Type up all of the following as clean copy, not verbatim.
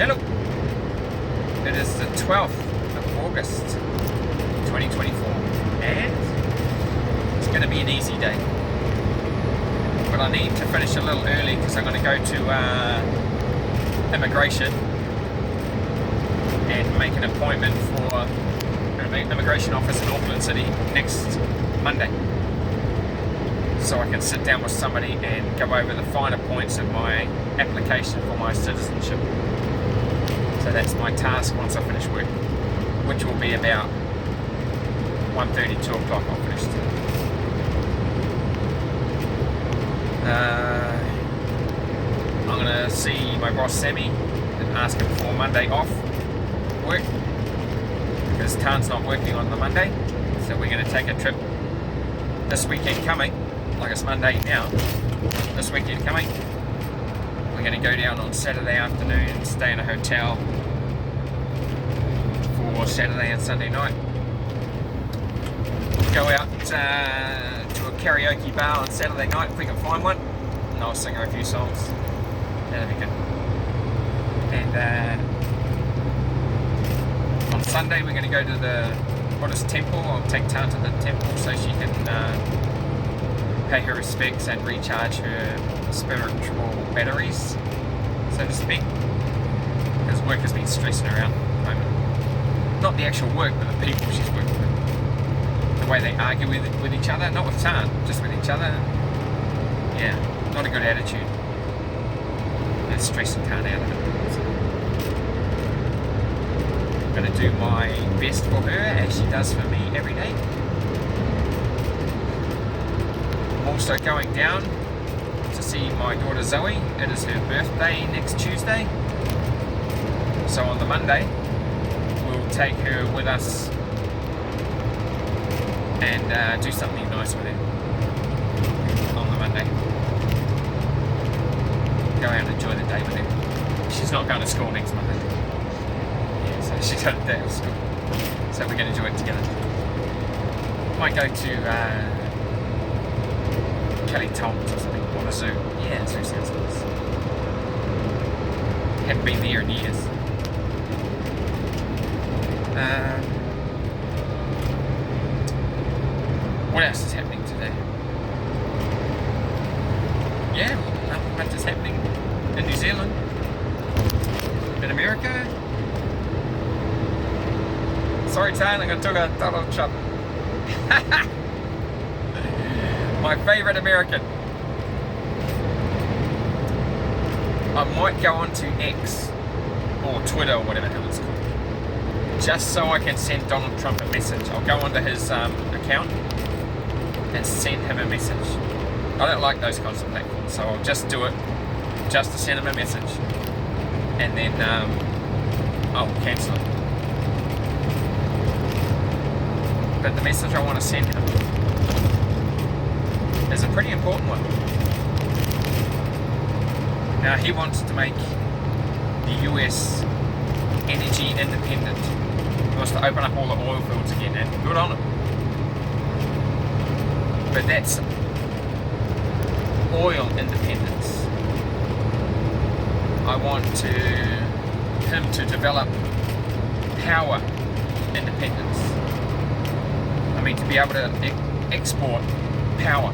Hello. It is the 12th of August 2024 and it's going to be an easy day. But I need to finish a little early because I'm going to go to immigration and make an appointment for an immigration office in Auckland City next Monday. So I can sit down with somebody and go over the finer points of my application for my citizenship. So that's my task once I finish work, which will be about 1:30, 2 o'clock I'll finish today. I'm going to see my boss Sammy and ask him for Monday off work because Tan's not working on the Monday. So we're going to take a trip this weekend coming, like it's Monday now, this weekend coming. We're going to go down on Saturday afternoon, stay in a hotel for Saturday and Sunday night. Go out to a karaoke bar on Saturday night if we can find one, and I'll sing her a few songs. That'll be good. And on Sunday we're going to go to the Buddhist temple. I'll take Tan to the temple so she can pay her respects and recharge her spiritual batteries, so to speak, because work has been stressing her out at the moment. Not the actual work, but the people she's working with. The way they argue with each other, not with Tan, just with each other. Yeah, not a good attitude. It's stressing Tan out of it. So I'm going to do my best for her, as she does for me every day. Also going down to see my daughter Zoe. It is her birthday next Tuesday, so on the Monday we'll take her with us and do something nice with her on the Monday. Go out and enjoy the day with her. She's not going to school next Monday. Yeah, so she's got a day of school, so we're going to do it together. Might go to Kelly Tom's or something, or a zoo. Yeah, zoo sounds nice. Haven't been there in years. What else is happening today? Yeah, nothing much is happening in New Zealand. In America. Sorry, Tan, I'm going to talk about Donald Trump. My favourite American. I might go on to X or Twitter or whatever the hell it's called, just so I can send Donald Trump a message. I'll go onto his account and send him a message. I don't like those kinds of platforms, so I'll just do it just to send him a message, and then I'll cancel it. But the message I want to send him is a pretty important one. Now, he wants to make the US energy independent. He wants to open up all the oil fields again, and good on him. But that's oil independence. I want him to develop power independence. I mean, to be able to export power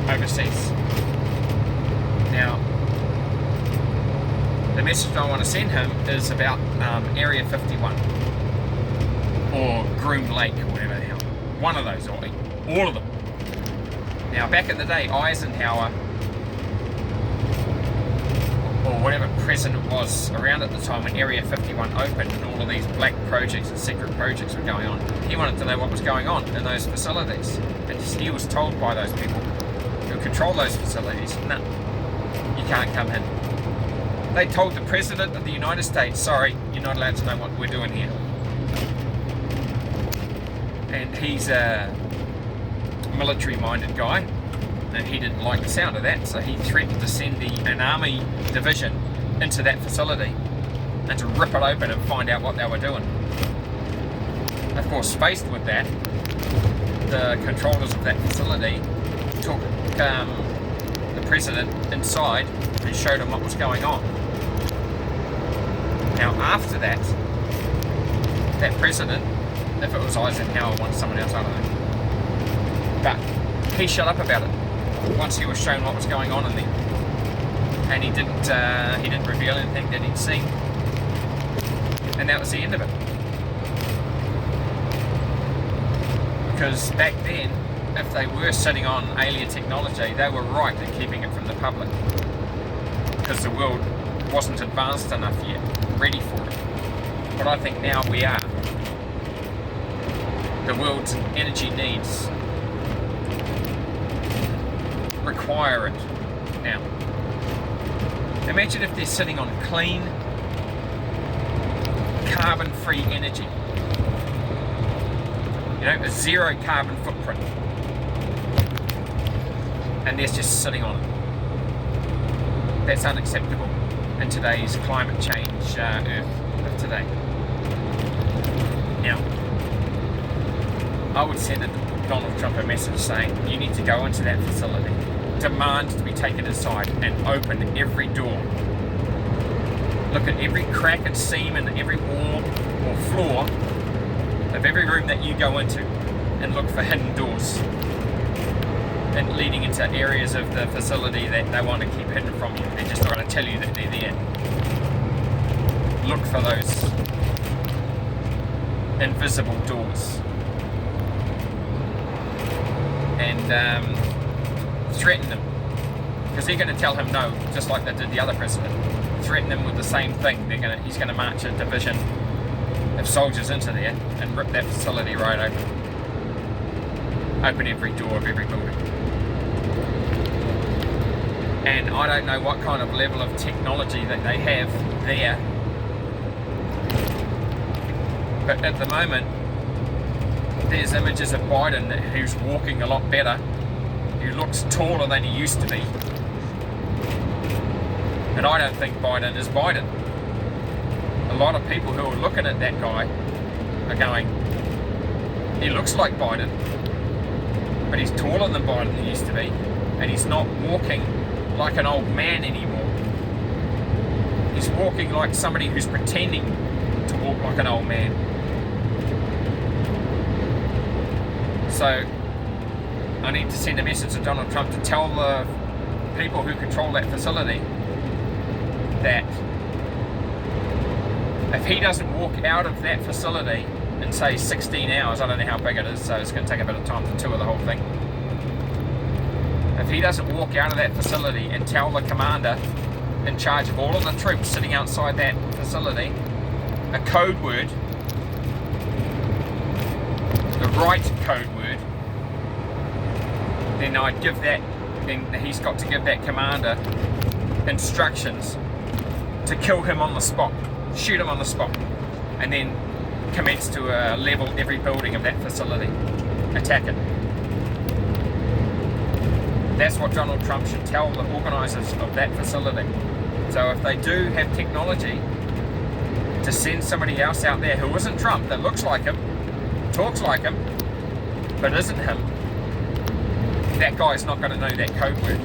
overseas. Now, the message I want to send him is about Area 51 or Groom Lake or whatever the hell. One of those, or all of them. Now, back in the day, Eisenhower or whatever president was around at the time when Area 51 opened and all of these black projects and secret projects were going on, he wanted to know what was going on in those facilities. And he was told by those people who control those facilities, no, you can't come in. They told the President of the United States, sorry, you're not allowed to know what we're doing here. And he's a military-minded guy, and he didn't like the sound of that, so he threatened to send an army division into that facility and to rip it open and find out what they were doing. Of course, faced with that, the controllers of that facility took the president into inside and showed him what was going on. Now after that president, if it was Eisenhower or someone else, I don't know, but he shut up about it once he was shown what was going on in there, and he didn't reveal anything that he'd seen, and that was the end of it. Because back then, if they were sitting on alien technology, they were right in keeping it from the public, because the world wasn't advanced enough yet, ready for it. But I think now we are. The world's energy needs require it now. Imagine if they're sitting on clean, carbon-free energy. You know, a zero carbon footprint. And they're just sitting on it. That's unacceptable in today's climate change Earth of today. Now, I would send Donald Trump a message saying, you need to go into that facility, demand to be taken aside and open every door. Look at every crack and seam in every wall or floor of every room that you go into and look for hidden doors and leading into areas of the facility that they want to keep hidden from you. They're just not going to tell you that they're there. Look for those invisible doors and threaten them, because they're going to tell him no, just like they did the other president. Threaten them with the same thing. He's going to march a division of soldiers into there and rip that facility right open. Open every door of every building. And I don't know what kind of level of technology that they have there, but at the moment there's images of Biden who's walking a lot better, who looks taller than he used to be. And I don't think Biden is Biden. A lot of people who are looking at that guy are going, he looks like Biden, but he's taller than Biden he used to be, and he's not walking like an old man anymore. He's walking like somebody who's pretending to walk like an old man. So I need to send a message to Donald Trump to tell the people who control that facility that if he doesn't walk out of that facility in say 16 hours, I don't know how big it is, so it's going to take a bit of time to tour the whole thing. If he doesn't walk out of that facility and tell the commander in charge of all of the troops sitting outside that facility a code word, the right code word, then he's got to give that commander instructions to kill him on the spot, shoot him on the spot, and then commence to level every building of that facility, attack it. That's what Donald Trump should tell the organisers of that facility. So if they do have technology to send somebody else out there who isn't Trump, that looks like him, talks like him, but isn't him, that guy's not going to know that code word.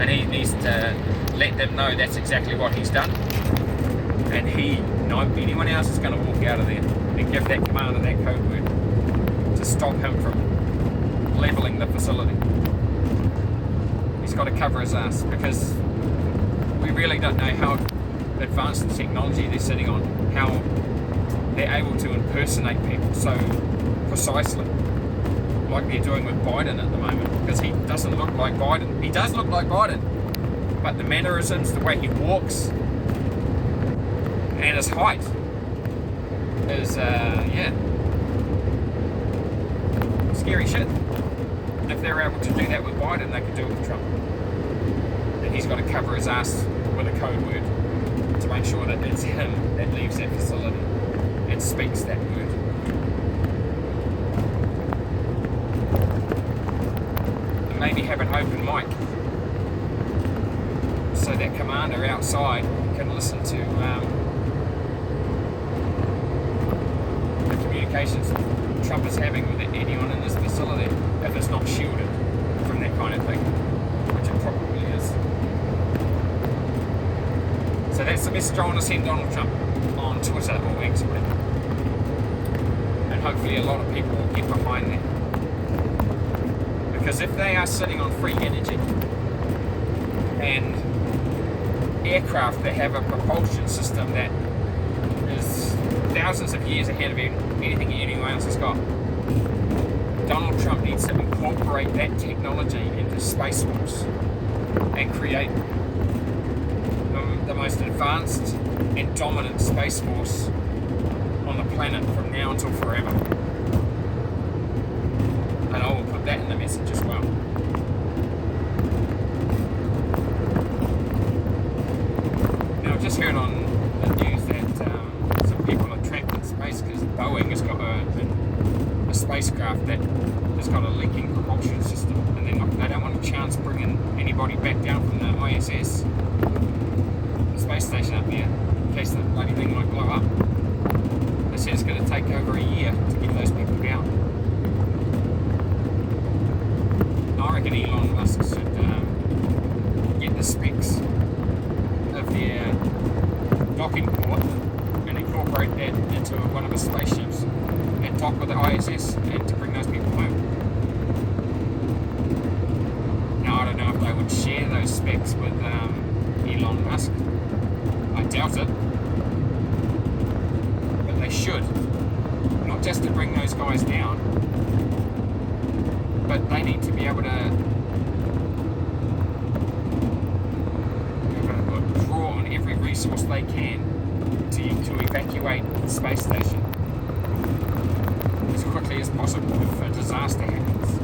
And he needs to let them know that's exactly what he's done. And not anyone else is going to walk out of there and give that commander that code word to stop him from leveling the facility. He's got to cover his ass, because we really don't know how advanced the technology they're sitting on, how they're able to impersonate people so precisely, like they're doing with Biden at the moment, because he doesn't look like Biden. He does look like Biden, but the mannerisms, the way he walks, and his height is, scary shit. If they're able to do that with Biden, they can do it with Trump. And he's got to cover his ass with a code word to make sure that it's him that leaves that facility and speaks that word. And maybe have an open mic so that commander outside can listen to the communications Trump is having with anyone in this facility, if it's not shielded from that kind of thing, which So that's the message I want to send Donald Trump on Twitter or X, whatever. And hopefully a lot of people will get behind that. Because if they are sitting on free energy and aircraft that have a propulsion system that is thousands of years ahead of anything anyone else has got, Donald Trump needs to incorporate that technology into Space Force and create the most advanced and dominant Space Force on the planet from now until forever. And I will put that in the message as well. Now, I've just heard on the news that some people are trapped in space because Boeing has got a spacecraft that has got a leaking propulsion system, and they don't want a chance bringing anybody back down from the ISS, the space station up there, in case the bloody thing might blow up. They said it's going to take over a year to get those people down. I reckon Elon Musk should get the specs of their docking port and incorporate that into one of his spaceships and dock with the ISS and to bring those people home. Now, I don't know if they would share those specs with Elon Musk. I doubt it. But they should. Not just to bring those guys down, but they need to be able to draw on every resource they can to evacuate the space station as quickly as possible if a disaster happens.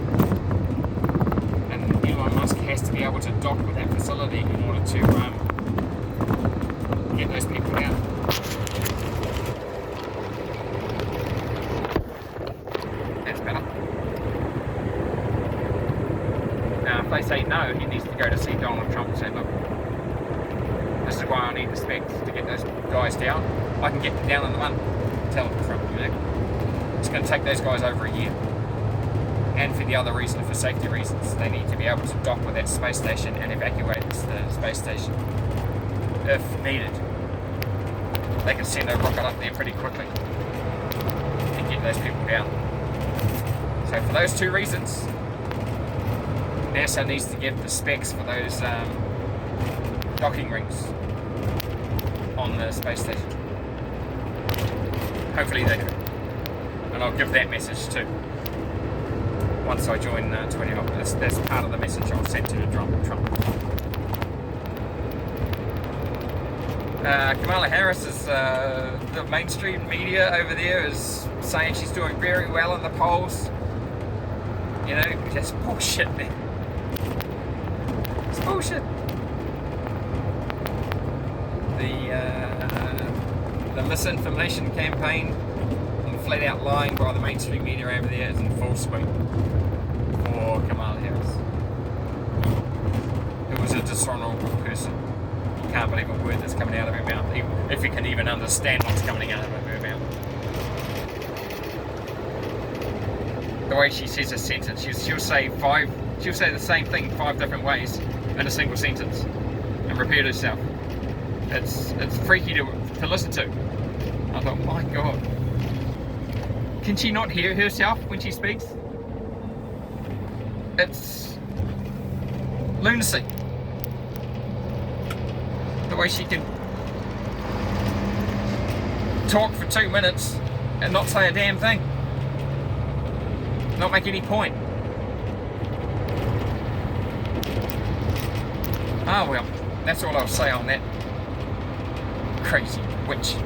And Elon Musk has to be able to dock with that facility in order to get those people out. That's better. Now, if they say no, he needs to go to see Donald Trump and say, look, this is why I need the specs to get those guys down. I can get them down in the month. Tell Trump, it's going to take those guys over a year. And for the other reason, for safety reasons, they need to be able to dock with that space station and evacuate the space station if needed. They can send a rocket up there pretty quickly and get those people down. So for those two reasons, NASA needs to give the specs for those docking rings on the space station. Hopefully they do. And I'll give that message too once I join Twitter. That's part of the message I'll send to Trump. Kamala Harris is the mainstream media over there is saying she's doing very well in the polls. You know, just bullshit, man. It's bullshit. The misinformation campaign and flat out lying by the mainstream media over there is in full swing for Kamala Harris, who is a dishonourable person. You can't believe a word that's coming out of her mouth, even if you can even understand what's coming out of her mouth. The way she says a sentence, she'll say the same thing 5 different ways in a single sentence and repeat herself. It's freaky to listen to. I thought, my God, can she not hear herself when she speaks? It's lunacy. The way she can talk for 2 minutes and not say a damn thing, not make any point. Ah, well, that's all I'll say on that crazy witch.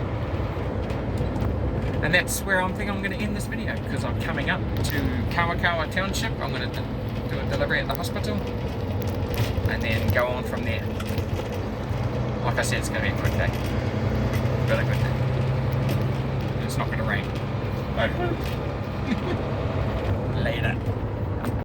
And that's where I'm going to end this video, because I'm coming up to Kawakawa Township. I'm going to do a delivery at the hospital and then go on from there. Like I said, it's going to be a quick day. Really good day. It's not going to rain. Later.